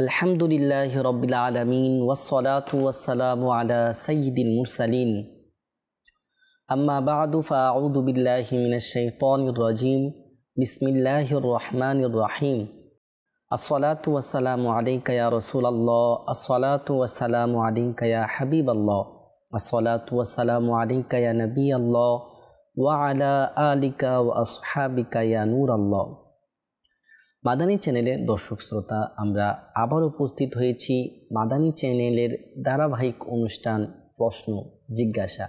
আলহামদুলিল্লাহি রাব্বিল আলামিন ওয়াসসালাতু ওয়াসসালামু আলা সাইয়্যিদিল মুরসালিন আম্মা বা'দু ফাআউযু বিল্লাহি মিনাশ শাইতানির রাজীম বিসমিল্লাহির রহমানির রহিম আসসালাতু ওয়াসসালামু আলাইকা ইয়া রাসূলাল্লাহ আসসালাতু ওয়াসসালামু আলাইকা ইয়া হাবিবাল্লাহ আসসালাতু ওয়াসসালামু আলাইকা ইয়া নবিয়াল্লাহ ওয়া আলা আলিকা ওয়া আসহাবিকা ইয়া নূরাল্লাহ। মাদানী চ্যানেলের দর্শক শ্রোতা, আমরা আবার উপস্থিত হয়েছি মাদানী চ্যানেলের ধারাবাহিক অনুষ্ঠান প্রশ্ন জিজ্ঞাসা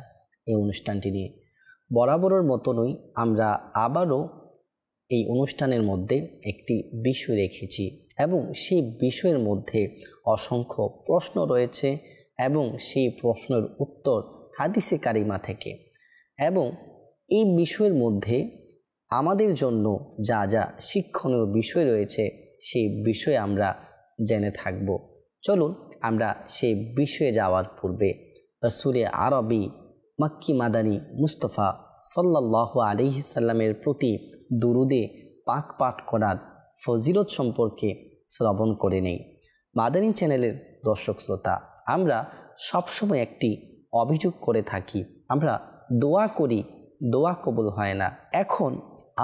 এই অনুষ্ঠানটি নিয়ে। বরাবরের মতনই আমরা আবারও এই অনুষ্ঠানের মধ্যে একটি বিষয় রেখেছি এবং সেই বিষয়ের মধ্যে অসংখ্য প্রশ্ন রয়েছে এবং সেই প্রশ্নের উত্তর হাদিসে কারিমা থেকে, এবং এই বিষয়ের মধ্যে আমাদের জন্য যা যা শিক্ষণীয় বিষয় রয়েছে সেই বিষয়ে আমরা জেনে থাকব। চলুন আমরা সেই বিষয়ে যাওয়ার পূর্বে রাসূলে আরবি মক্কি মাদানী মুস্তাফা সাল্লাল্লাহু আলাইহি সাল্লামের প্রতি দুরুদে পাক পাঠ করার ফজিলত সম্পর্কে শ্রবণ করে নেই। মাদানী চ্যানেলের দর্শক শ্রোতা, আমরা সবসময় একটি অভিযোগ করে থাকি, আমরা দোয়া করি, দোয়া কবুল হয় না। এখন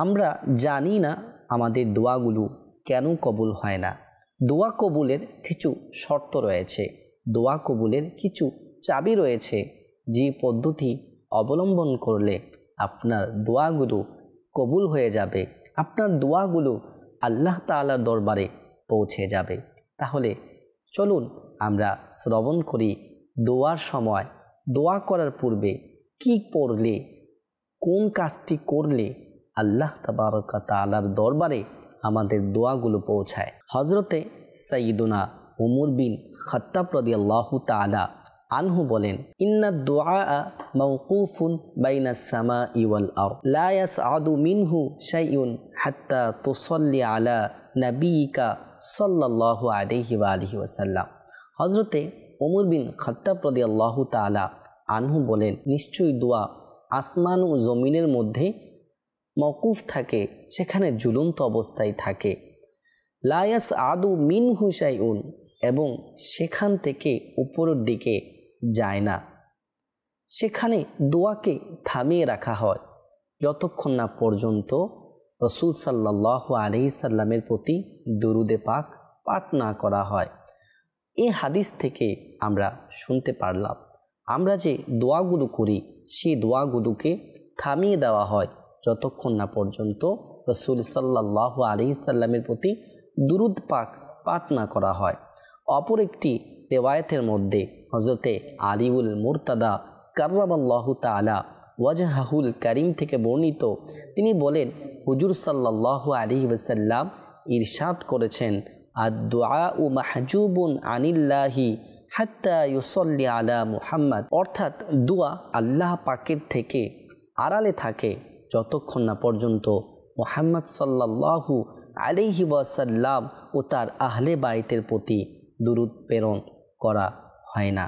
আমরা জানি না আমাদের দোয়াগুলো কেন কবুল হয় না। দোয়া কবুলের কিছু শর্ত রয়েছে, দোয়া কবুলের কিছু চাবি রয়েছে, যে পদ্ধতি অবলম্বন করলে আপনার দোয়াগুলো কবুল হয়ে যাবে, আপনার দোয়াগুলো আল্লাহ তাআলার দরবারে পৌঁছে যাবে। তাহলে চলুন আমরা শ্রবণ করি দোয়ার সময়, দোয়া করার পূর্বে কি পড়লে, কোন কাজটি করলে আল্লাহ তাবারক ওয়া তাআলার দরবারে আমাদের দোয়াগুলো পৌঁছায়। হযরতে সাইয়্যিদুনা উমর বিন খাত্তাব রাদিয়াল্লাহু তাআলা আনহু বলেন, ইন্নাদ দুআ মাওকুফুন বাইনাস সামাই ওয়াল আরদ লা ইয়াসআদু মিনহু শাইউন হাত্তা তুসাল্লি আলা নাবিয়িকা সাল্লাল্লাহু আলাইহি ওয়া আলিহি ওয়াসাল্লাম। হযরতে উমর বিন খাত্তাব রাদিয়াল্লাহু তাআলা আনহু বলেন, নিশ্চয়ই দোয়া আসমান ও জমিনের মধ্যে মওকুফ থাকে, সেখানে ঝুলন্ত অবস্থায় থাকে। লা ইয়াসআদু মিনহু শাইউন, এবং সেখান থেকে উপরের দিকে যায় না। সেখানে দোয়াকে থামিয়ে রাখা হয় যতক্ষণ না পর্যন্ত রাসূল সাল্লাল্লাহু আলাইহি সাল্লামের প্রতি দুরুদে পাক পাঠ না করা হয়। এই হাদিস থেকে আমরা শুনতে পারলাম, আমরা যে দোয়াগুলো করি সেই দোয়াগুলোকে থামিয়ে দেওয়া হয় যতক্ষণ না পর্যন্ত রাসূল সাল্লাল্লাহু আলাইহি সাল্লামের প্রতি দুরুদ পাক পাঠ না করা হয়। অপর একটি রিওয়ায়াতের মধ্যে হযরতে আলিউল মুরতাদা কাররামাল্লাহু তাআলা ওয়াজহাহুল কারীম থেকে বর্ণিত, তিনি বলেন, হুজুর সাল্লাল্লাহু আলাইহি ওয়াসাল্লাম ইরশাদ করেছেন, আদ-দুআউ মাহজুবুন আনিল্লাহি হাত্তা ইউসাল্লি আলা মুহাম্মদ, অর্থাৎ দোয়া আল্লাহ পাকের থেকে আড়ালে থাকে যতক্ষণ না পর্যন্ত মুহাম্মদ সাল্লাল্লাহু আলাইহি ওয়াসাল্লাম ও তার আহলে বাইতের প্রতি দুরুদ প্রেরণ করা হয় না।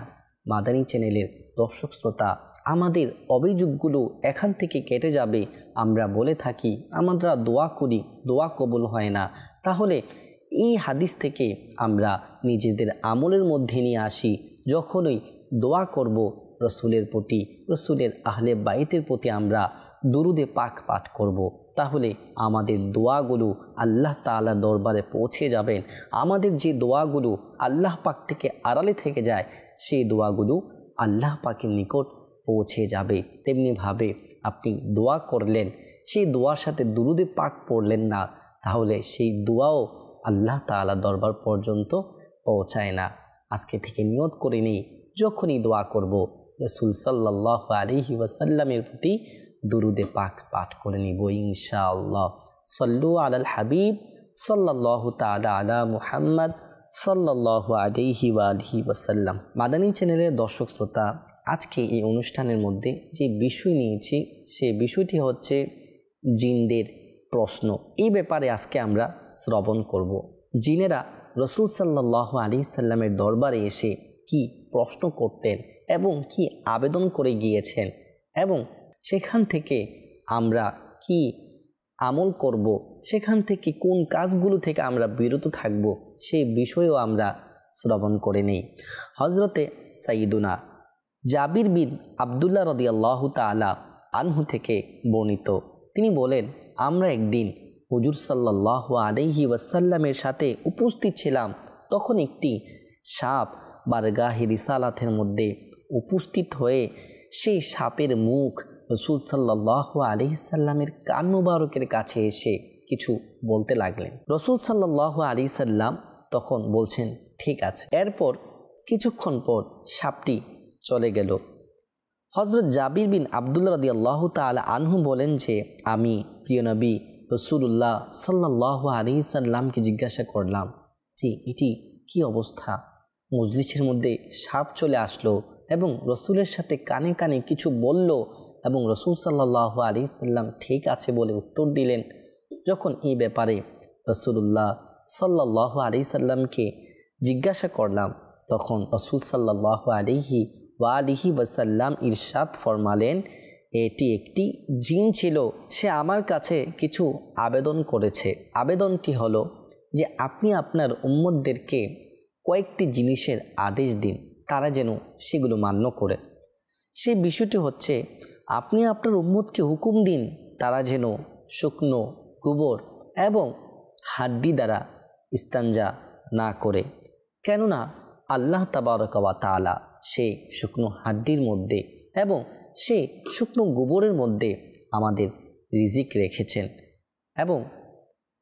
মাদানী চ্যানেলের দর্শক শ্রোতা, আমাদের অভিযোগগুলো এখান থেকে কেটে যাবে। আমরা বলে থাকি আমরা দোয়া করি, দোয়া কবুল হয় না। তাহলে এই হাদিস থেকে আমরা নিজেদের আমলের মধ্যে নিয়ে আসি, যখনই দোয়া করব রসুলের প্রতি, রসুলের আহলে বাইতের প্রতি আমরা দুরুদে পাক পাঠ করব, তাহলে আমাদের দোয়াগুলো আল্লাহ তাআলার দরবারে পৌঁছে যাবেন। আমাদের যে দোয়াগুলো আল্লাহ পাক থেকে আড়ালে থেকে যায় সেই দোয়াগুলো আল্লাহ পাকের নিকট পৌঁছে যাবে। তেমনিভাবে আপনি দোয়া করলেন, সেই দোয়ার সাথে দুরুদে পাক পড়লেন না, তাহলে সেই দোয়াও আল্লাহ তাআলার দরবার পর্যন্ত পৌঁছায় না। আজকে থেকে নিয়ত করে নেই, যখনই দোয়া করব রাসূল সাল্লাল্লাহু আলাইহি ওয়াসাল্লামের প্রতি দুরুদে পাক পাঠ করে নিব ইনশাআল্লাহ। সাল্লু আলাল হাবিব সাল্লাল্লাহু তাআলা আলা মুহাম্মদ সাল্লাল্লাহু আলাইহি ওয়া আলিহি ওয়াসাল্লাম। মাদানী চ্যানেলের দর্শক শ্রোতা, আজকে এই অনুষ্ঠানের মধ্যে যে বিষয় নিয়েছি সে বিষয়টি হচ্ছে জিনদের প্রশ্ন। এই ব্যাপারে আজকে আমরা শ্রবণ করব। জিনেরা রাসূল সাল্লাল্লাহু আলাইহি সাল্লামের দরবারে এসে কি প্রশ্ন করতেন এবং কি আবেদন করে গিয়েছেন, এবং সেখান থেকে আমরা কি আমল করব, সেখান থেকে কোন কাজগুলো থেকে আমরা বিরত থাকব, সেই বিষয়েও আমরা শ্রবণ করে নেই। হজরতে সাইয়্যিদুনা জাবির বিন আবদুল্লাহ রাদিয়াল্লাহু তাআলা আনহু থেকে বর্ণিত, তিনি বলেন, আমরা একদিন হুজুর সাল্লাল্লাহু আলাইহি ওয়াসাল্লামের সাথে উপস্থিত ছিলাম। তখন একটি সাপ বারগাহে রিসালাতের মধ্যে উপস্থিত হয়ে সেই সাপের মুখ রাসূল সাল্লাল্লাহু আলাইহি সাল্লামের কান মুবারকের কাছে এসে কিছু বলতে লাগলেন। রাসূল সাল্লাল্লাহু আলাইহি সাল্লাম তখন বলছেন, ঠিক আছে। এরপর কিছুক্ষণ পর সাপটি চলে গেল। হযরত জাবির বিন আবদুল্লাহ রাদিয়াল্লাহু তাআলা আনহু বলেন যে, আমি প্রিয় নবী রাসূলুল্লাহ সাল্লাল্লাহু আলাইহি সাল্লামকে জিজ্ঞাসা করলাম যে এটি কি অবস্থা? মজলিসের মধ্যে সাপ চলে আসলো এবং রসুলের সাথে কানে কানে কিছু বলল এবং রসুল সাল্লাল্লাহু আলাইহি সাল্লাম ঠিক আছে বলে উত্তর দিলেন। যখন এই ব্যাপারে রাসূলুল্লাহ সাল্লাল্লাহু আলাইহি সাল্লামকে জিজ্ঞাসা করলাম, তখন রাসূল সাল্লাল্লাহু আলাইহি ওয়াসাল্লাম ইরশাদ ফরমালেন, এটি একটি জিন ছিল, সে আমার কাছে কিছু আবেদন করেছে। আবেদনটি হলো যে আপনি আপনার উম্মতদেরকে কয়েকটি জিনিসের আদেশ দিন, তারা যেন সেগুলো মান্য করে। সেই বিষয়টি হচ্ছে, আপনি আপনার উম্মতকে হুকুম দিন তারা যেন শুকনো গোবর এবং হাড্ডি দ্বারা ইস্তাঞ্জা না করে, কেননা আল্লাহ তাবারক ওয়া তাআলা সেই শুকনো হাড্ডির মধ্যে এবং সেই শুকনো গোবরের মধ্যে আমাদের রিজিক রেখেছেন। এবং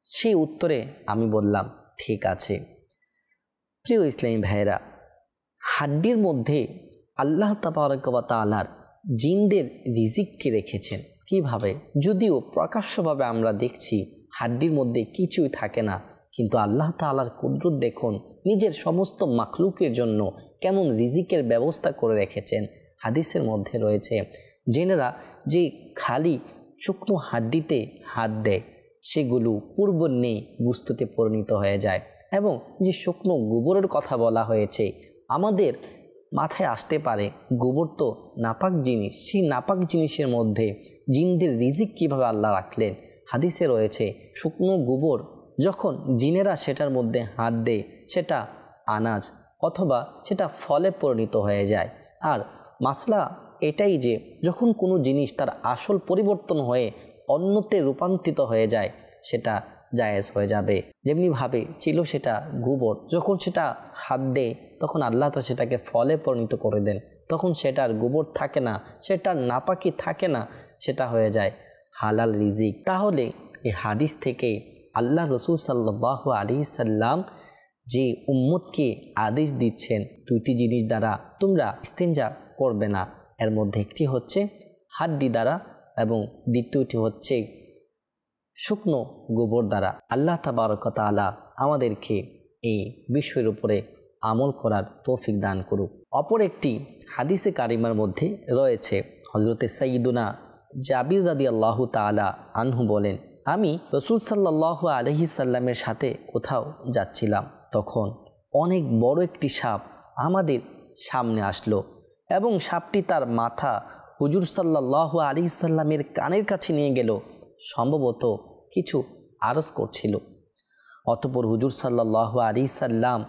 সেই উত্তরে আমি বললাম, ঠিক আছে। প্রিয় ইসলামী ভাইয়েরা, হাড্ডির মধ্যে আল্লাহ তাবারক ওয়া তাআলার জিনদের রিজিককে রেখেছেন কিভাবে? যদিও প্রকাশ্যভাবে আমরা দেখছি হাড্ডির মধ্যে কিছুই থাকে না, কিন্তু আল্লাহ তাআলার কুদরত দেখুন, নিজের সমস্ত মাখলুকের জন্য কেমন রিজিকের ব্যবস্থা করে রেখেছেন। হাদিসের মধ্যে রয়েছে, জিনেরা যে খালি শুকনো হাড্ডিতে হাত দেয় সেগুলো পূর্ব নেই বস্তুতে পরিণত হয়ে যায়। এবং যে শুকনো গোবরের কথা বলা হয়েছে, আমাদের মাথায় আসতে পারে গোবর তো নাপাক জিনিস, সেই নাপাক জিনিসের মধ্যে জিনদের রিজিক কিভাবে আল্লাহ রাখলেন। হাদিসে রয়েছে, শুকনো গোবর যখন জিনেরা সেটার মধ্যে হাত দেয় সেটা আনাজ অথবা সেটা ফলে পরিণত হয়ে যায়। আর মাসলা এটাই যে যখন কোনো জিনিস তার আসল পরিবর্তন হয়ে অন্যতে রূপান্তরিত হয়ে যায় সেটা জায়েজ হয়ে যাবে। যেমনিভাবে ছিল সেটা গোবর, যখন সেটা হাত দেয় তখন আল্লাহ তা সেটাকে ফলে পরিণত করে দেন, তখন সেটার গোবর থাকে না, সেটার নাপাকি থাকে না, সেটা হয়ে যায় হালাল রিজিক। তাহলে এই হাদিস থেকে আল্লাহ রসুল সাল্লাল্লাহু আলাইহি সাল্লাম যে উম্মতকে আদেশ দিচ্ছেন দুইটি জিনিস দ্বারা তোমরা ইস্তেঞ্জা করবে না, এর মধ্যে একটি হচ্ছে হাড্ডি দ্বারা এবং দ্বিতীয়টি হচ্ছে শুকনো গোবর দ্বারা। আল্লাহ তাবারক ওয়া তাআলা আমাদেরকে এই বিষয়ের উপরে আমল করার তৌফিক দান করুক। অপর একটি হাদিসে কারিমার মধ্যে রয়েছে, হযরতে সাইয়্যিদুনা জাবির রাদিয়াল্লাহু তাআলা আনহু বলেন, আমি রাসূল সাল্লাল্লাহু আলাইহি সাল্লামের সাথে কোথাও যাচ্ছিলাম, তখন অনেক বড় একটি সাপ আমাদের সামনে আসলো এবং সাপটি তার মাথা হুজুর সাল্লাল্লাহু আলাইহি সাল্লামের কানের কাছে নিয়ে গেল, সম্ভবত কিছু আরজ করছিল। অতঃপর হুজুর সাল্লাল্লাহু আলাইহি সাল্লাম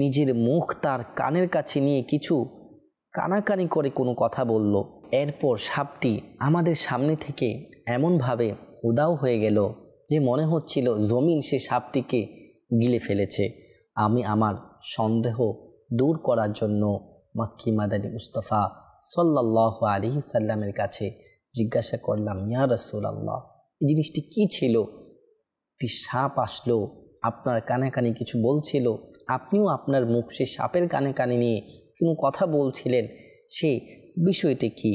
নিজের মুখ তার কানের কাছে নিয়ে কিছু কানাকানি করে কোনো কথা বলল। এরপর সাপটি আমাদের সামনে থেকে এমনভাবে উধাও হয়ে গেল যে মনে হচ্ছিল জমিন সে সাপটিকে গিলে ফেলেছে। আমি আমার সন্দেহ দূর করার জন্য মক্কি মাদানী মুস্তাফা সাল্লাল্লাহু আলাইহি সাল্লামের কাছে জিজ্ঞাসা করলাম, ইয়া রাসূলুল্লাহ, এই জিনিসটি কি ছিল? একটি সাপ আসলো, আপনার কানে কানে কিছু বলছিল, আপনিও আপনার মুখ সে সাপের কানে কানে নিয়ে কোনো কথা বলছিলেন, সেই বিষয়টি কি?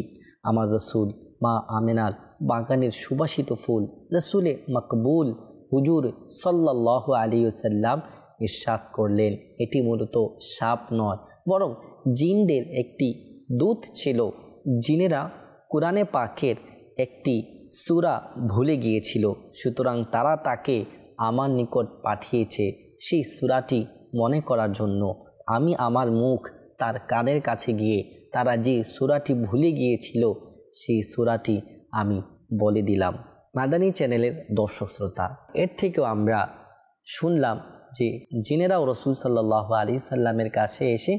আমার রসুল মা আমেনার বাগানের সুবাসিত ফুল রসুলে মকবুল হুজুর সাল্লাল্লাহু আলাইহি ওয়াসাল্লাম ইরশাদ করলেন, এটি মূলত সাপ নয়, বরং জিনদের একটি দূত ছিল। জিনেরা কোরআনে পাকের একটি সূরা ভুলে গিয়েছিল, সুতরাং তারা তাকে আমার নিকট পাঠিয়েছে সেই সূরাটি মনে করার জন্য। আমি আমার মুখ তার কানের কাছে গিয়ে তারা যে সূরাটি ভুলে গিয়েছিল সেই সূরাটি আমি বলে দিলাম। মাদানী চ্যানেলের দর্শক শ্রোতা, এর থেকেও আমরা শুনলাম যে জিনেরাও রাসূল সাল্লাল্লাহু আলাইহি সাল্লামের কাছে এসে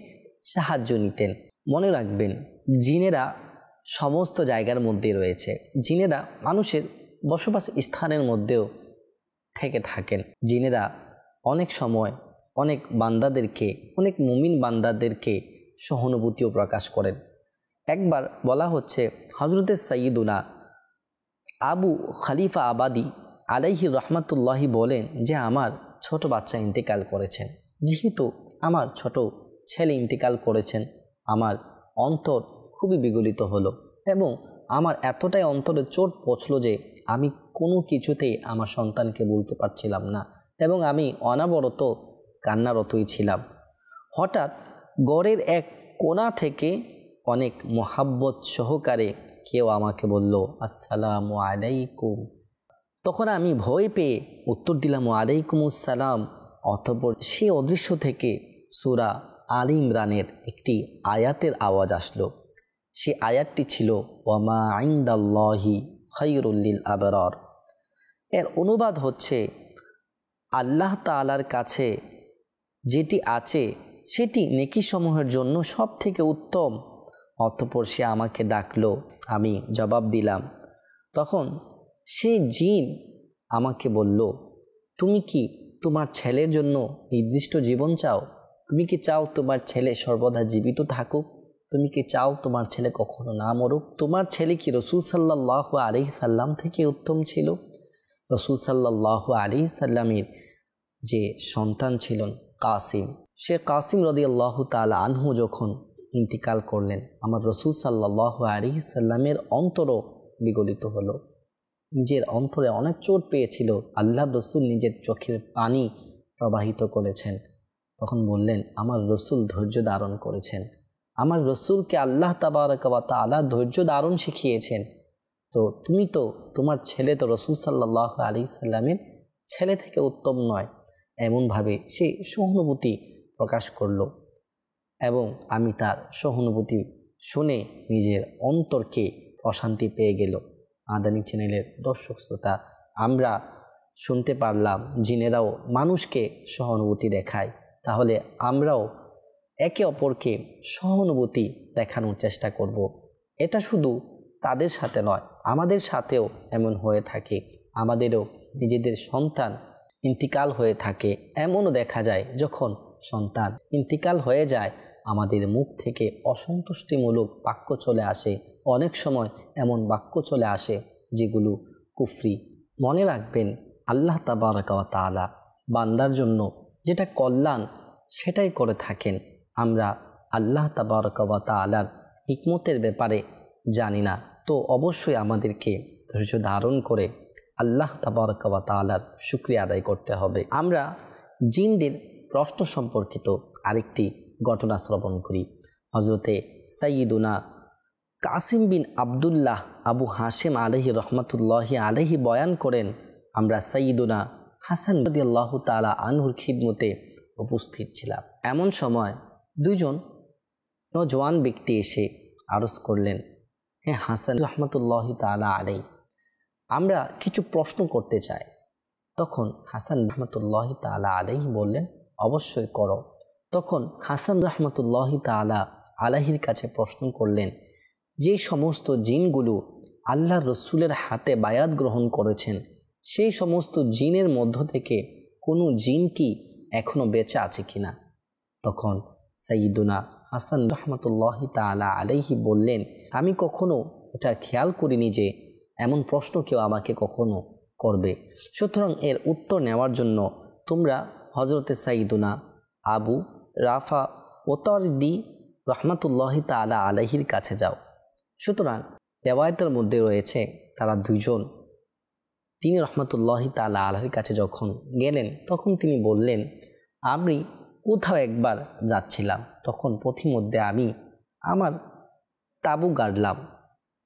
সাহায্য নিতেন। মনে রাখবেন, জিনেরা সমস্ত জায়গার মধ্যে রয়েছে। জিনেরা মানুষের বসবাস স্থানের মধ্যেও থেকে থাকেন। জিনেরা অনেক সময় অনেক বান্দাদেরকে, অনেক মুমিন বান্দাদেরকে সহানুভূতিও প্রকাশ করেন। একবার বলা হচ্ছে হযরতে সাইয়্যিদুনা আবু খলিফা আবাদি আলাইহি রহমাতুল্লাহি বলেন যে আমার ছোট বাচ্চা ইন্তেকাল করেছেন। যেহেতু আমার ছোট ছেলে ইন্তেকাল করেছেন, আমার অন্তর খুবই বিগলিত হলো এবং আমার এতটাই অন্তরে চোট পৌঁছলো যে আমি কোনো কিছুতেই আমার সন্তানকে বলতে পারছিলাম না এবং আমি অনাবরত কান্নারতই ছিলাম। হঠাৎ গড়ের এক কোণা থেকে অনেক মোহাব্বত সহকারে কেউ আমাকে বলল, আসসালামু আলাইকুম। তখন আমি ভয় পেয়ে উত্তর দিলাম, ওয়ালাইকুমুস সালাম। অতঃপর সেই অদৃশ্য থেকে সূরা আলে ইমরানের একটি আয়াতের আওয়াজ আসলো। সেই আয়াতটি ছিল ওয়ামা ইনদাল্লাহি খায়রুল লিল আবরার। এর অনুবাদ হচ্ছে, আল্লাহ তাআলার কাছে যেটি আছে সেটি নেকিসমূহের জন্য সব থেকে উত্তম। অতঃপর সে আমাকে ডাকলো, আমি জবাব দিলাম। তখন সে জিন আমাকে বলল, তুমি কি তোমার ছেলের জন্য নির্দিষ্ট জীবন চাও? তুমি কি চাও তোমার ছেলে সর্বদা জীবিত থাকুক? তুমি কি চাও তোমার ছেলে কখনো না মরুক? তোমার ছেলে কি রাসূল সাল্লাল্লাহু আলাইহি সাল্লাম থেকে উত্তম ছিল? রাসূল সাল্লাল্লাহু আলাইহি সাল্লামের যে সন্তান ছিলেন কাসিম, সে কাসিম রাদিয়াল্লাহু তাআলা আনহু যখন ইন্তিকাল করলেন, আমার রাসূল সাল্লাল্লাহু আলাইহি সাল্লামের অন্তরও বিগলিত হলো। নিজের অন্তরে অনেক চোট পেয়েছিল। আল্লাহর রাসূল নিজের চোখের পানি প্রবাহিত করেছেন। তখন বললেন, আমার রাসূল ধৈর্য ধারণ করেছেন। আমার রাসূলকে আল্লাহ তাবারক ওয়া তাআলা ধৈর্য ধারণ শিখিয়েছেন। তো তুমি তো, তোমার ছেলে তো রাসূল সাল্লাল্লাহু আলাইহি সাল্লামের ছেলে থেকে উত্তম নয়। এমনভাবে সে সহানুভূতি প্রকাশ করলো এবং আমি তার সহানুভূতি শুনে নিজের অন্তরকে প্রশান্তি পেয়ে গেল। মাদানী চ্যানেলের দর্শক শ্রোতা, আমরা শুনতে পারলাম জিনেরাও মানুষকে সহানুভূতি দেখায়। তাহলে আমরাও একে অপরকে সহানুভূতি দেখানোর চেষ্টা করব। এটা শুধু তাদের সাথে নয়, আমাদের সাথেও এমন হয়ে থাকে। আমাদেরও নিজেদের সন্তান ইন্তিকাল হয়ে থাকে। এমনও দেখা যায় যখন সন্তান ইন্তিকাল হয়ে যায়, আমাদের মুখ থেকে অসন্তুষ্টিমূলক বাক্য চলে আসে। অনেক সময় এমন বাক্য চলে আসে যেগুলো কুফরি। মনে রাখবেন, আল্লাহ তাবারক ওয়া তাআলা বান্দার জন্য যেটা কল্যাণ সেটাই করে থাকেন। আমরা আল্লাহ তাবারক ওয়া তাআলার হিকমতের ব্যাপারে জানি না, তো অবশ্যই আমাদেরকে ধৈর্য ধারণ করে আল্লাহ তাবারক ওয়া তাআলার শুকরিয়া আদায় করতে হবে। আমরা জিনদের প্রশ্ন সম্পর্কিত আরেকটি ঘটনা শ্রবণ করি। হযরতে সাইয়্যিদুনা কাসিম বিন আবদুল্লাহ আবু হাশেম আলাইহি রহমাতুল্লাহি আলাইহি বয়ান করেন, আমরা সাইয়্যিদুনা হাসান রাদিয়াল্লাহু তাআলা আনহুর খিদমতে উপস্থিত ছিলাম। এমন সময় দুইজন নওজোয়ান ব্যক্তি এসে আরজ করলেন, হে হাসান রহমাতুল্লাহি তাআলা আলাইহি, আমরা কিছু প্রশ্ন করতে চাই। তখন হাসান রহমাতুল্লাহি তাআলা আলাইহি বললেন, অবশ্যই করো। তখন হাসান রহমাতুল্লাহি তাআলা আলাইহির কাছে প্রশ্ন করলেন, যে সমস্ত জিনগুলো আল্লাহর রসুলের হাতে বায়াত গ্রহণ করেছেন, সেই সমস্ত জিনের মধ্য থেকে কোনো জিন কি এখনও বেঁচে আছে কিনা? তখন সাইয়্যিদুনা হাসান রহমাতুল্লাহি তাআলা আলাইহি বললেন, আমি কখনো এটা খেয়াল করিনি যে এমন প্রশ্ন কেউ আমাকে কখনো করবে। সুতরাং এর উত্তর নেওয়ার জন্য তোমরা হযরতে সাইয়্যিদুনা আবু রাফা ওতারদি রহমাতুল্লাহি তাআলা আলাইহির কাছে যাও। সুতরাং রিওয়ায়াতের মধ্যে রয়েছে তারা দুইজন, তিনি রহমাতুল্লাহি তাআলা আলাইহির কাছে যখন গেলেন তখন তিনি বললেন, আমি কোথাও একবার যাচ্ছিলাম, তখন পথিমধ্যে আমি আমার তাঁবু গাড়লাম।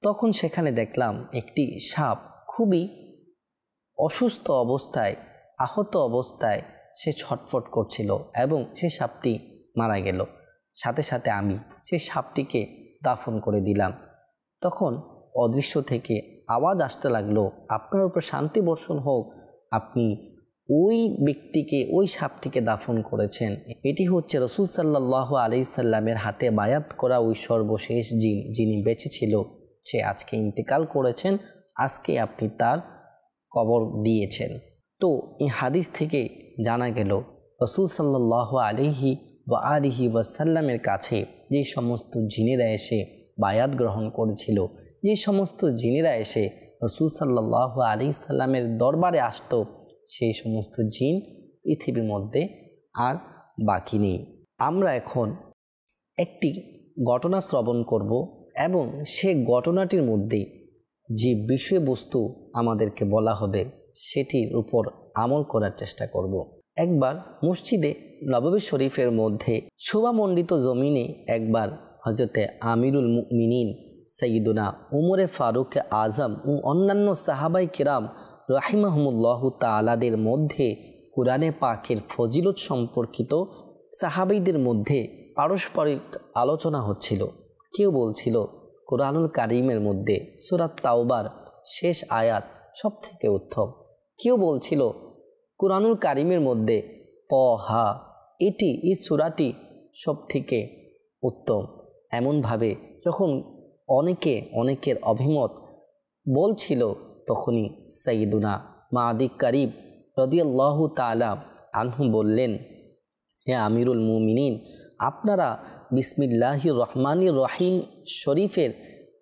তখন সেখানে দেখলাম একটি সাপ খুবই অসুস্থ অবস্থায়, আহত অবস্থায় সে ছটফট করছিল এবং সে সাপটি মারা গেল। সাথে সাথে আমি সেই সাপটিকে দাফন করে দিলাম। তখন অদৃশ্য থেকে আওয়াজ আসতে লাগলো, আপনার উপর শান্তি বর্ষণ হোক, আপনি ওই ব্যক্তিকে, ওই সাপটিকে দাফন করেছেন। এটি হচ্ছে রাসূল সাল্লাল্লাহু আলাইহি সাল্লামের হাতে বায়াত করা ওই সর্বশেষ জিন, যিনি বেঁচে ছিল, সে আজকে ইন্তেকাল করেছেন, আজকে আপনি তার কবর দিয়েছেন। তো এই হাদিস থেকে জানা গেল রাসূল সাল্লাল্লাহু আলাইহি ওয়াসাল্লামের কাছে যে সমস্ত জিনেরা এসে বায়াত গ্রহণ করেছিল, যে সমস্ত জিনেরা এসে রাসূল সাল্লাল্লাহু আলাইহি সাল্লামের দরবারে আসতো, সেই সমস্ত জিন পৃথিবীর মধ্যে আর বাকি নেই। আমরা এখন একটি ঘটনা শ্রবণ করব এবং সে ঘটনাটির মধ্যে যে বিষয়বস্তু আমাদেরকে বলা হবে সেটির উপর আমল করার চেষ্টা করব। একবার মসজিদে নববী শরীফের মধ্যে শোভামণ্ডিত জমিনে একবার হযরতে আমিরুল মুমিনিন সাইয়্যিদুনা উমরে ফারুক আজম ও অন্যান্য সাহাবাই কিরাম রাহিমাহুমুল্লাহু তাআলাদের মধ্যে কুরআনে পাকের ফজিলত সম্পর্কিত সাহাবীদের মধ্যে পারস্পরিক আলোচনা হচ্ছিল। কেউ বলছিল কুরআনুল কারীমের মধ্যে সূরা তাওবার শেষ আয়াত সবথেকে উত্তম, কেউ বলছিল কুরআনুল কারীমের মধ্যে তাহা এই সূরাটি সবথেকে উত্তম। এমনভাবে যখন অনেকের অভিমত বলছিল, তখনই সাইয়্যিদুনা মাদি কারিব রাদিয়াল্লাহু তাআলা আনহু বললেন, হে আমিরুল মুমিনিন, আপনারা বিসমিল্লাহির রহমানির রহিম শরীফের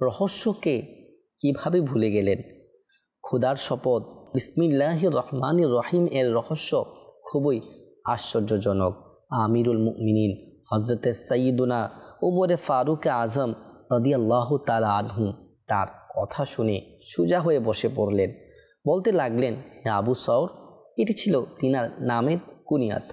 রহস্যকে কিভাবে ভুলে গেলেন? খোদার শপথ, বিসমিল্লাহির রহমানির রহিম এর রহস্য খুবই আশ্চর্যজনক। আমিরুল মুমিনিন হযরতে সাইয়্যিদুনা উমরে ফারুক আজম রাদিয়াল্লাহু তাআলা আনহু তার কথা শুনে সোজা হয়ে বসে পড়লেন। বলতে লাগলেন, হে আবু সওর, এটি ছিল তিনার নামের কুনিয়াত,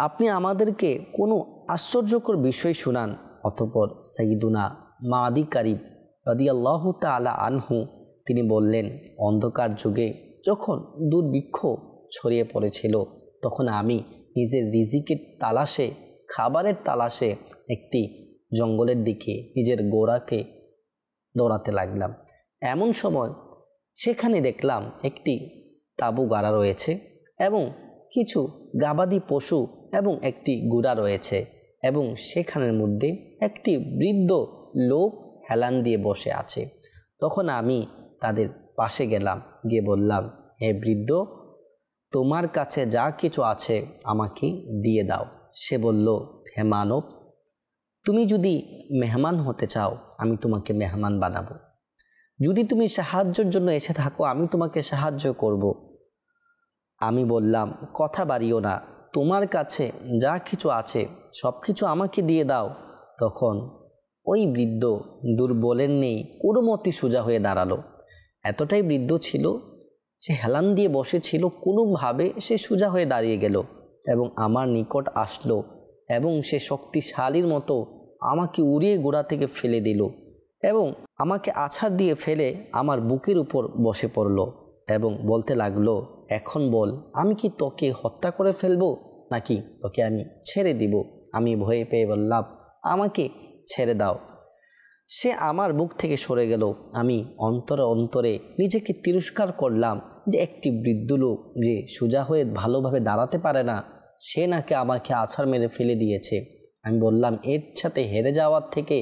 আপনি আমাদেরকে কোনো আশ্চর্যকর বিষয় শুনান। অতঃপর সাইয়্যিদুনা মাদি কারিব রাদিয়াল্লাহু তাআলা আনহু তিনি বললেন, অন্ধকার যুগে যখন দুর্ভিক্ষ ছড়িয়ে পড়েছিল, তখন আমি নিজের রিজিকের তালাশে, খাবারের তালাশে একটি জঙ্গলের দিকে নিজের গোড়াকে দৌড়াতে লাগলাম। এমন সময় সেখানে দেখলাম একটি তাঁবু গাড়া রয়েছে এবং কিছু গাবাদি পশু এবং একটি গুড়া রয়েছে এবং সেখানের মধ্যে একটি বৃদ্ধ লোক হেলান দিয়ে বসে আছে। তখন আমি তাদের পাশে গেলাম, গিয়ে বললাম, হে বৃদ্ধ, তোমার কাছে যা কিছু আছে আমাকে দিয়ে দাও। সে বলল, হে মানব, তুমি যদি মেহমান হতে চাও আমি তোমাকে মেহমান বানাবো, যদি তুমি সাহায্যের জন্য এসে থাকো আমি তোমাকে সাহায্য করব। আমি বললাম, কথা বাড়িও না, তোমার কাছে যা কিছু আছে সব কিছু আমাকে দিয়ে দাও। তখন ওই বৃদ্ধ দুর্বলের নেই কোনো মতে সোজা হয়ে দাঁড়ালো। এতটাই বৃদ্ধ ছিল, সে হেলান দিয়ে বসেছিল, কোনোভাবে সে সোজা হয়ে দাঁড়িয়ে গেল এবং আমার নিকট আসলো এবং সে শক্তিশালীর মতো আমাকে উড়িয়ে গোড়া থেকে ফেলে দিল এবং আমাকে আছাড় দিয়ে ফেলে আমার বুকের উপর বসে পড়ল এবং বলতে লাগলো, এখন বল, আমি কি তোকে হত্যা করে ফেলবো নাকি তোকে আমি ছেড়ে দিব? আমি ভয়ে পেয়ে বললাম, আমাকে ছেড়ে দাও। সে আমার বুক থেকে সরে গেল। আমি অন্তরে অন্তরে নিজেকে তিরস্কার করলাম যে একটি বৃদ্ধ লোক যে সোজা হয়ে ভালোভাবে দাঁড়াতে পারে না, সে নাকি আমাকে আছাড় মেরে ফেলে দিয়েছে। আমি বললাম, এর সাথে হেরে যাওয়ার থেকে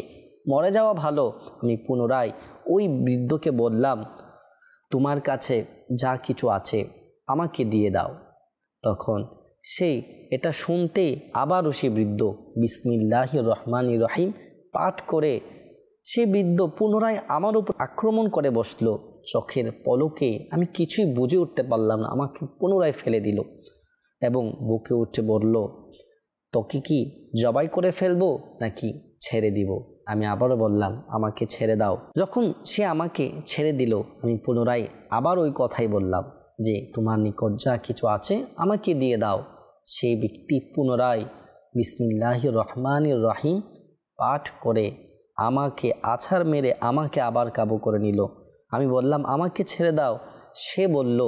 মরে যাওয়া ভালো। আমি পুনরায় ওই বৃদ্ধকে বললাম, তোমার কাছে যা কিছু আছে আমাকে দিয়ে দাও। তখন সেই এটা শুনতে আবারও সে বৃদ্ধ বিসমিল্লাহির রহমানির রহিম পাঠ করে সে বৃদ্ধ পুনরায় আমার উপর আক্রমণ করে বসলো। চোখের পলকে আমি কিছুই বুঝে উঠতে পারলাম না, আমাকে পুনরায় ফেলে দিল এবং বুকে উঠে বলল, তোকে কি জবাই করে ফেলবো নাকি ছেড়ে দিব? আমি আবারও বললাম, আমাকে ছেড়ে দাও। যখন সে আমাকে ছেড়ে দিল, আমি পুনরায় আবার ওই কথাই বললাম যে তোমার নিকট যা কিছু আছে আমাকে দিয়ে দাও। সেই ব্যক্তি পুনরায় বিসমিল্লাহির রহমানির রহিম পাঠ করে আমাকে আছাড় মেরে আমাকে আবার কাবু করে নিল। আমি বললাম, আমাকে ছেড়ে দাও। সে বলল,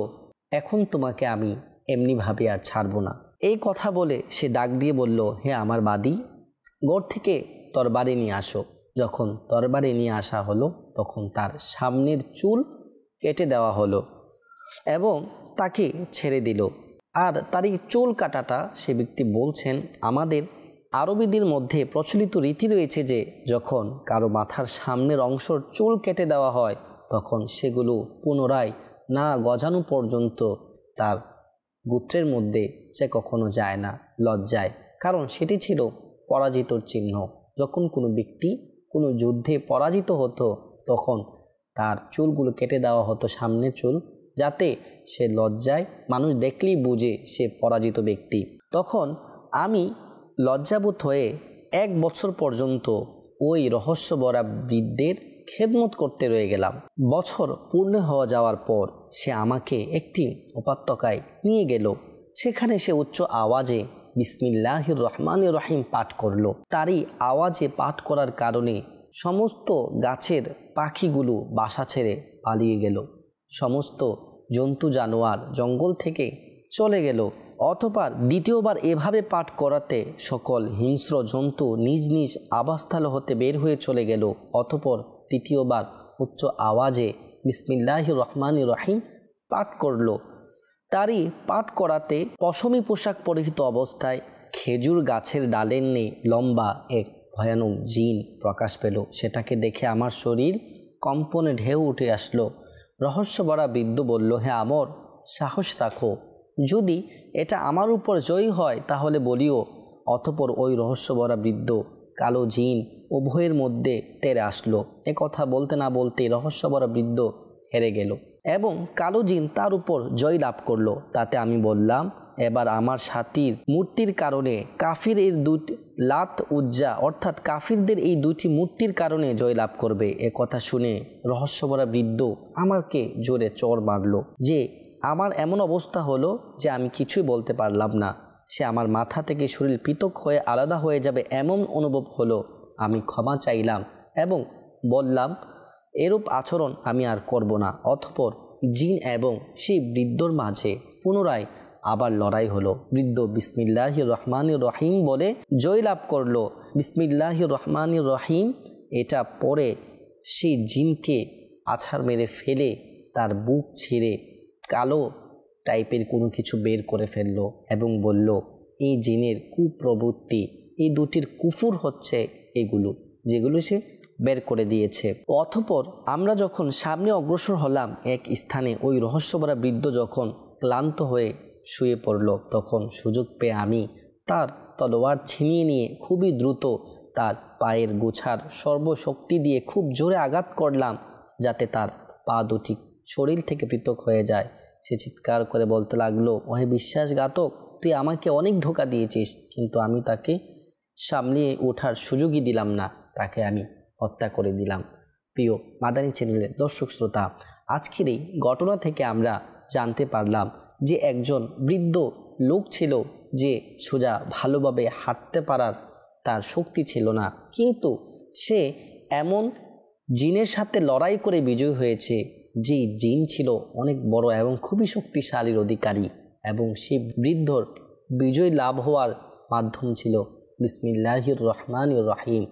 এখন তোমাকে আমি এমনিভাবে আর ছাড়ব না। এই কথা বলে সে ডাক দিয়ে বলল, হে আমার বাদী, ঘর থেকে তরবারি নিয়ে আসো। যখন তরবারি নিয়ে আসা হলো, তখন তার সামনের চুল কেটে দেওয়া হলো এবং তাকে ছেড়ে দিল। আর তার এই চুল কাটাটা সে ব্যক্তি বলছেন, আমাদের আরবিদের মধ্যে প্রচলিত রীতি রয়েছে যে যখন কারো মাথার সামনের অংশর চুল কেটে দেওয়া হয় তখন সেগুলো পুনরায় না গজানো পর্যন্ত তার গোত্রের মধ্যে সে কখনো যায় না লজ্জায়, কারণ সেটি ছিল পরাজিতর চিহ্ন। যখন কোনো ব্যক্তি কোনো যুদ্ধে পরাজিত হতো তখন তার চুলগুলো কেটে দেওয়া হতো, সামনের চুল, যাতে সে লজ্জায় মানুষ দেখলেই বুঝে সে পরাজিত ব্যক্তি। তখন আমি লজ্জাবোধ হয়ে 1 বছর পর্যন্ত ওই রহস্যভরা বৃদ্ধের খেদমত করতে রয়ে গেলাম। বছর পূর্ণ হয়ে যাওয়ার পর সে আমাকে একটি উপত্যকায় নিয়ে গেল। সেখানে সে উচ্চ আওয়াজে বিসমিল্লাহির রহমানির রহিম পাঠ করল। তারই আওয়াজে পাঠ করার কারণে সমস্ত গাছের পাখিগুলো বাসা ছেড়ে পালিয়ে গেল, সমস্ত জন্তু জানোয়ার জঙ্গল থেকে চলে গেল। অতঃপর দ্বিতীয়বার এভাবে পাঠ করাতে সকল হিংস্র জন্তু নিজ নিজ আবাসস্থল হতে বের হয়ে চলে গেল। অতঃপর তৃতীয়বার উচ্চ আওয়াজে বিসমিল্লাহির রহমানির রহিম পাঠ করল। তারই পাঠ করাতে পশমি পোশাক পরিহিত অবস্থায় খেজুর গাছের ডালের নিয়ে লম্বা এক ভয়ানক জিন প্রকাশ পেল। সেটাকে দেখে আমার শরীর কম্পনে ঢেউ উঠে আসলো। রহস্যভরা বৃদ্ধ বলল, হে আমর, সাহস রাখো, যদি এটা আমার উপর জয়ী হয় তাহলে বলিও। অতঃপর ওই রহস্যভরা বৃদ্ধ কালো জিন উভয়ের মধ্যে তেরে আসলো। কথা বলতে না বলতে রহস্যভরা বৃদ্ধ হেরে গেল এবং কালো জিন তার উপর জয় লাভ করলো। তাতে আমি বললাম, এবার আমার সাথীর মূর্তির কারণে কাফির এর দুটি লাত উজ্জা অর্থাৎ কাফিরদের এই দুটি মূর্তির কারণে জয় লাভ করবে। কথা শুনে রহস্যভরা বৃদ্ধ আমাকে জোরে চড় মারল যে আমার এমন অবস্থা হলো যে আমি কিছুই বলতে পারলাম না। সে আমার মাথা থেকে শরীর পৃথক হয়ে আলাদা হয়ে যাবে এমন অনুভব হলো। আমি ক্ষমা চাইলাম এবং বললাম, এরূপ আচরণ আমি আর করব না। অতঃপর জিন এবং সেই বৃদ্ধর মাঝে পুনরায় আবার লড়াই হলো। বৃদ্ধ বিসমিল্লাহির রহমানির রহিম বলে জয় লাভ করলো। বিসমিল্লাহির রহমানির রহিম এটা পরে সেই জিনকে আছাড় মেরে ফেলে তার বুক ছিঁড়ে কালো টাইপের কোনো কিছু বের করে ফেললো এবং বলল, এই জিনের কুপ্রবৃত্তি, এই দুটির কুফুর হচ্ছে এগুলো, যেগুলো সে বের করে দিয়েছে। অতঃপর আমরা যখন সামনে অগ্রসর হলাম এক স্থানে, ওই রহস্যভরা বৃদ্ধ যখন ক্লান্ত হয়ে শুয়ে পড়ল তখন সুযোগ পেয়ে আমি তার তলোয়ার ছিনিয়ে নিয়ে খুবই দ্রুত তার পায়ের গোছার সর্বশক্তি দিয়ে খুব জোরে আঘাত করলাম যাতে তার পা দুটি শরীর থেকে পৃথক হয়ে যায়। সে চিৎকার করে বলতে লাগলো, ওহে বিশ্বাসঘাতক, তুই আমাকে অনেক ধোঁকা দিয়েছিস, কিন্তু আমি তাকে সামলিয়ে ওঠার সুযোগই দিলাম না, তাকে আমি হত্যা করে দিলাম। প্রিয় মাদানী চ্যানেলের দর্শক শ্রোতা, আজকের এই ঘটনা থেকে আমরা জানতে পারলাম যে একজন বৃদ্ধ লোক ছিল যে সোজা ভালোভাবে হাঁটতে পারার তার শক্তি ছিল না, কিন্তু সে এমন জিনের সাথে লড়াই করে বিজয় হয়েছে যে জিন ছিল অনেক বড় এবং খুবই শক্তিশালীর অধিকারী, এবং সেই বৃদ্ধর বিজয় লাভ হওয়ার মাধ্যম ছিল বিসমিল্লাহির রহমানির রহিম,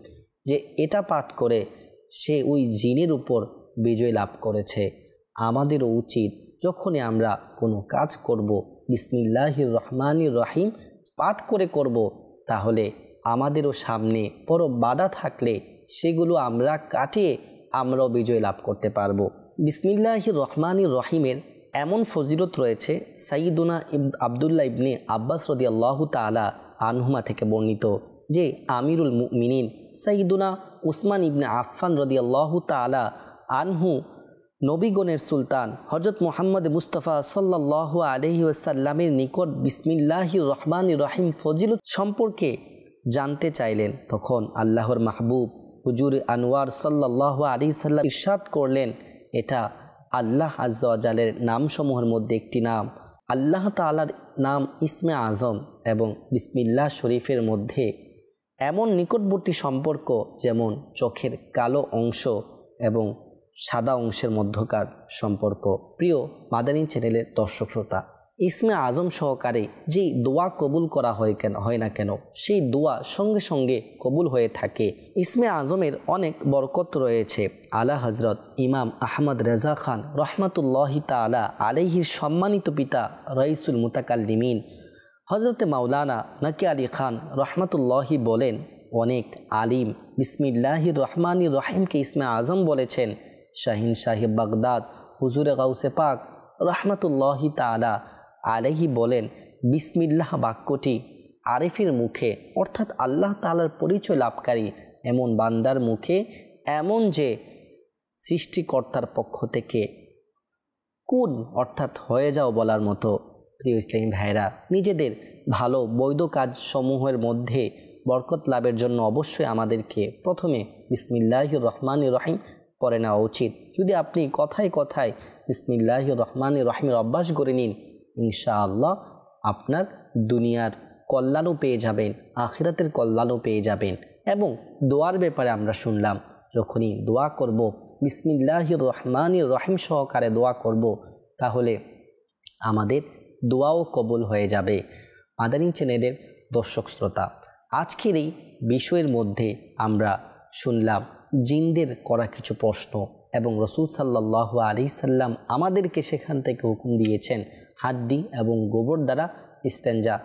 যে এটা পাঠ করে সে ওই জিনের উপর বিজয় লাভ করেছে। আমাদেরও উচিত যখনই আমরা কোনো কাজ করব বিসমিল্লাহির রহমানির রহিম পাঠ করে করব, তাহলে আমাদেরও সামনে বড় বাধা থাকলে সেগুলো আমরা কাটিয়ে আমরাও বিজয় লাভ করতে পারবো। বিসমিল্লাহির রহমানির রহিমের এমন ফজিলত রয়েছে, সাইয়্যিদুনা আব্দুল্লাহ ইবনে আব্বাস রাদিয়াল্লাহু তাআলা আনহুমা থেকে বর্ণিত যে আমিরুল মুমিনিন সাইয়্যিদুনা উসমান ইবনে আফফান রাদিয়াল্লাহু তাআলা আনহু নবীগণের সুলতান হযরত মুহাম্মদ মুস্তাফা সাল্লাল্লাহু আলাইহি ওয়াসাল্লামের নিকট বিসমিল্লাহির রহমানির রহিম ফজিলত সম্পর্কে জানতে চাইলেন। তখন আল্লাহর মাহবুব হুজুর আনোয়ার সাল্লাল্লাহু আলাইহি সাল্লাম ইরশাদ করলেন, এটা আল্লাহ আযজা ওয়া জালের নামসমূহের মধ্যে একটি নাম। আল্লাহ তাআলার নাম ইসমে আজম এবং বিসমিল্লাহ শরীফের মধ্যে এমন নিকটবর্তী সম্পর্ক যেমন চোখের কালো অংশ এবং সাদা অংশের মধ্যকার সম্পর্ক। প্রিয় মাদানী চ্যানেলের দর্শক শ্রোতা, ইসমে আজম সহকারে যে দোয়া কবুল করা হয় না কেন, সেই দোয়া সঙ্গে সঙ্গে কবুল হয়ে থাকে। ইসমে আজমের অনেক বরকত রয়েছে। আলা হজরত ইমাম আহমদ রেজা খান রহমতুল্লাহি তাআলা আলাইহির সম্মানিত পিতা রইসুল মুতাকাল্লিমিন হজরতে মাওলানা নাকি আলী খান রহমতুল্লাহি বলেন, অনেক আলিম বিসমিল্লাহির রহমানির রহিমকে ইসমে আজম বলেছেন। শাহিন সাহেব বাগদাদ হুজুরে গাউসে পাক রহমতুল্লাহি তাআলা আলাইহি বলেন, বিসমিল্লাহ বাক্যটি আরিফের মুখে অর্থাৎ আল্লাহ তাআলার পরিচয় লাভকারী এমন বান্দার মুখে এমন যে সৃষ্টিকর্তার পক্ষ থেকে কুন অর্থাৎ হয়ে যাও বলার মতো। প্রিয় ইসলামী ভাইরা, নিজেদের ভালো বৈধ কাজ সমূহের মধ্যে বরকত লাভের জন্য অবশ্যই আমাদেরকে প্রথমে বিসমিল্লাহির রহমানির রহিম পড়ে নেওয়া উচিত। যদি আপনি কথায় কথায় বিসমিল্লাহির রহমানির রহিমের অভ্যাস করে নিন, ইনশাআল্লাহ আপনার দুনিয়ার কল্যাণও পেয়ে যাবেন, আখিরাতের কল্যাণও পেয়ে যাবেন। এবং দোয়ার ব্যাপারে আমরা শুনলাম, যখনই দোয়া করব বিসমিল্লাহির রহমানির রহিম সহকারে দোয়া করব, তাহলে আমাদের দোয়াও কবুল হয়ে যাবে। মাদানী চ্যানেলের দর্শক শ্রোতা, আজকের এই বিষয়ের মধ্যে আমরা শুনলাম জিনদের করা কিছু প্রশ্ন এবং রাসূল সাল্লাল্লাহু আলাইহি সাল্লাম আমাদেরকে সেখান থেকে হুকুম দিয়েছেন হাড্ডি এবং গোবর দ্বারা ইস্তেঞ্জা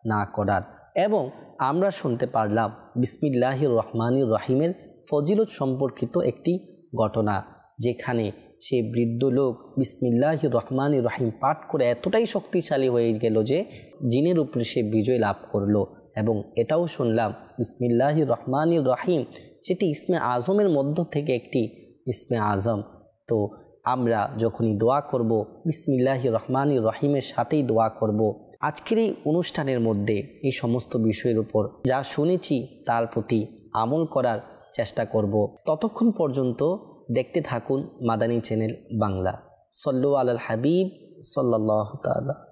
না করার। এবং আমরা শুনতে পারলাম বিসমিল্লাহির রহমানির রহিমের ফজিলত সম্পর্কিত একটি ঘটনা, যেখানে সেই বৃদ্ধ লোক বিসমিল্লাহির রহমানির রহিম পাঠ করে এতটাই শক্তিশালী হয়ে গেল যে জিনের উপরে সে বিজয় লাভ করলো। এবং এটাও শুনলাম বিসমিল্লাহির রহমানির রহিম সেটি ইসমে আজমের মধ্য থেকে একটি ইসমে আজম। তো আমরা যখনই দোয়া করব বিসমিল্লাহির রহমানির রহিমের সাথেই দোয়া করব। আজকের এই অনুষ্ঠানের মধ্যে এই সমস্ত বিষয়ের উপর যা শুনেছি তার প্রতি আমল করার চেষ্টা করব। ততক্ষণ পর্যন্ত দেখতে থাকুন মাদানী চ্যানেল বাংলা। সল্লু আলাল হাবিব সাল্লাল্লাহু তাআলা।